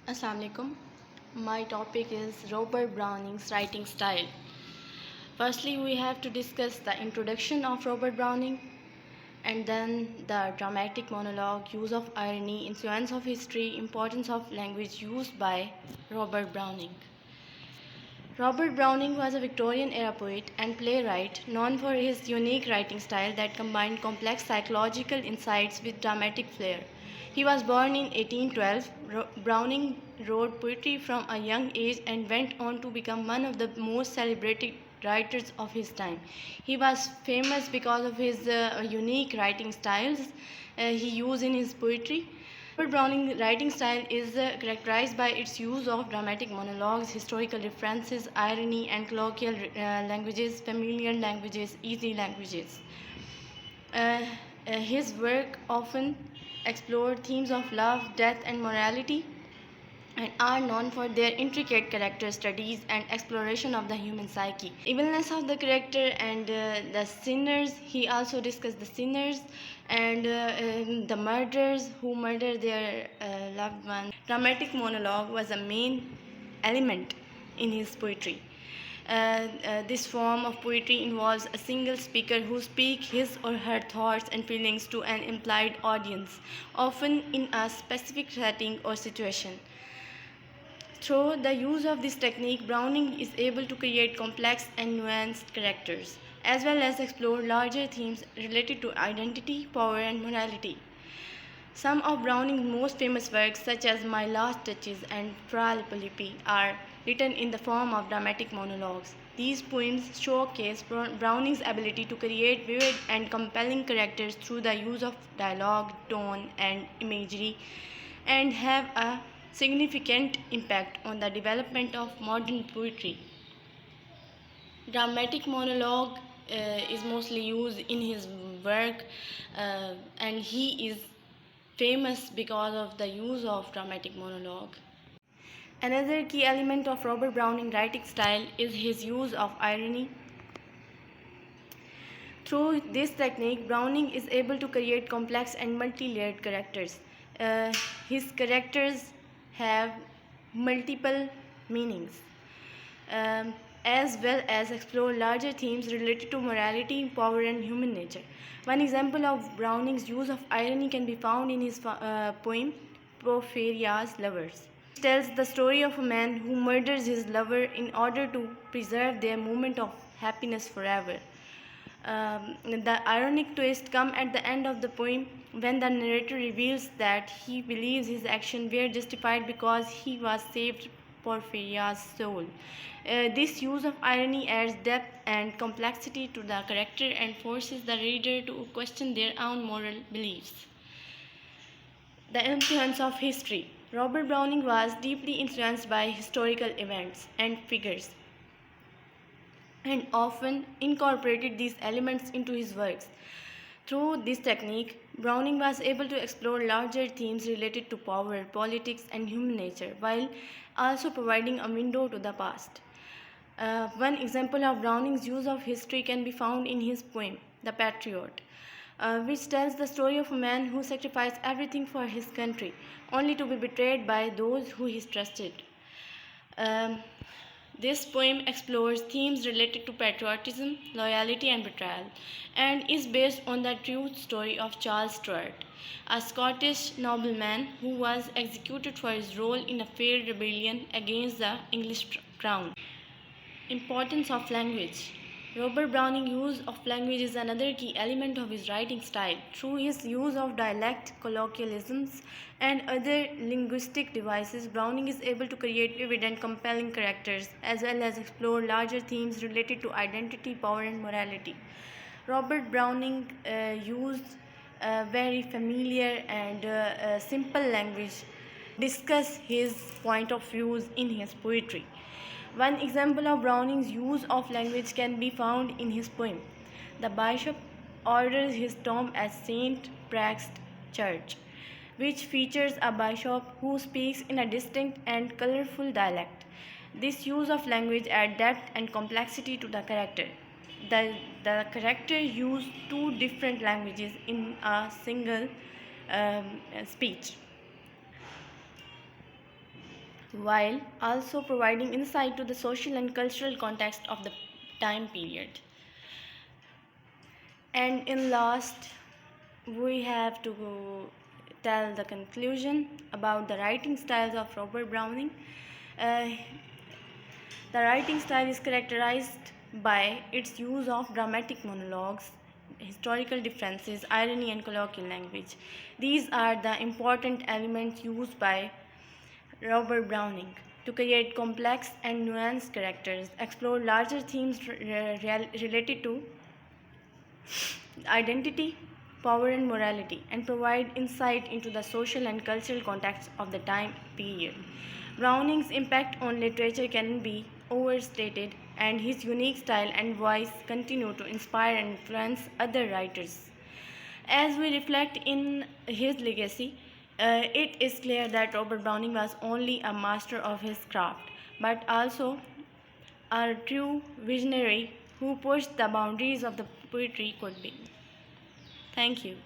Assalamu alaikum. My topic is Robert Browning's writing style. Firstly, we have to discuss the introduction of Robert Browning and then the dramatic monologue, use of irony, influence of history, importance of language used by Robert Browning. Robert Browning was a Victorian era poet and playwright known for his unique writing style that combined complex psychological insights with dramatic flair. He was born in 1812. Browning wrote poetry from a young age and went on to become one of the most celebrated writers of his time. He was famous because of his unique writing styles he used in his poetry. Robert Browning's writing style is characterized by its use of dramatic monologues, historical references, irony, and colloquial languages, familiar languages, easy languages. His work often explored themes of love, death, and morality, and are known for their intricate character studies and exploration of the human psyche. Evilness of the character and the sinners. He also discussed the sinners and the murderers who murder their loved ones. Dramatic monologue was a main element in his poetry. This form of poetry involves a single speaker who speaks his or her thoughts and feelings to an implied audience, often in a specific setting or situation. Through the use of this technique, Browning is able to create complex and nuanced characters, as well as explore larger themes related to identity, power, and morality. Some of Browning's most famous works, such as My Last Touches and Fra Lippi, are written in the form of dramatic monologues. These poems showcase Browning's ability to create vivid and compelling characters through the use of dialogue, tone, and imagery, and have a significant impact on the development of modern poetry. Dramatic monologue is mostly used in his work, and he is famous because of the use of dramatic monologue. Another key element of Robert Browning's writing style is his use of irony. Through this technique, Browning is able to create complex and multi-layered characters. His characters have multiple meanings, as well as explore larger themes related to morality, power, and human nature. One example of Browning's use of irony can be found in his poem Porphyria's Lovers. It tells the story of a man who murders his lover in order to preserve their moment of happiness forever. The ironic twist comes at the end of the poem when the narrator reveals that he believes his actions were justified because he was saved Porphyria's soul. This use of irony adds depth and complexity to the character and forces the reader to question their own moral beliefs. The influence of history. Robert Browning was deeply influenced by historical events and figures, and often incorporated these elements into his works. Through this technique, Browning was able to explore larger themes related to power, politics, and human nature, while also providing a window to the past. One example of Browning's use of history can be found in his poem, The Patriot, which tells the story of a man who sacrificed everything for his country, only to be betrayed by those who he trusted. Um, this poem explores themes related to patriotism, loyalty, and betrayal, and is based on the true story of Charles Stuart, a Scottish nobleman who was executed for his role in a failed rebellion against the English crown. Importance of language. Robert Browning's use of language is another key element of his writing style. Through his use of dialect, colloquialisms, and other linguistic devices, Browning is able to create vivid and compelling characters, as well as explore larger themes related to identity, power, and morality. Robert Browning used very familiar and simple language, discuss his point of views in his poetry. One example of Browning's use of language can be found in his poem. The bishop orders his tomb at St. Praxed Church, which features a bishop who speaks in a distinct and colorful dialect. This use of language adds depth and complexity to the character. The character used two different languages in a single speech. while also providing insight to the social and cultural context of the time period. And in last, we have to tell the conclusion about the writing styles of Robert Browning. Uh, the writing style is characterized by its use of dramatic monologues, historical differences, irony, and colloquial language. These are the important elements used by Robert Browning to create complex and nuanced characters, explore larger themes related to identity, power, and morality, and provide insight into the social and cultural context of the time period. Browning's impact on literature can be overstated, and his unique style and voice continue to inspire and influence other writers. As we reflect in his legacy, it is clear that Robert Browning was only a master of his craft, but also a true visionary who pushed the boundaries of the poetry could be. Thank you.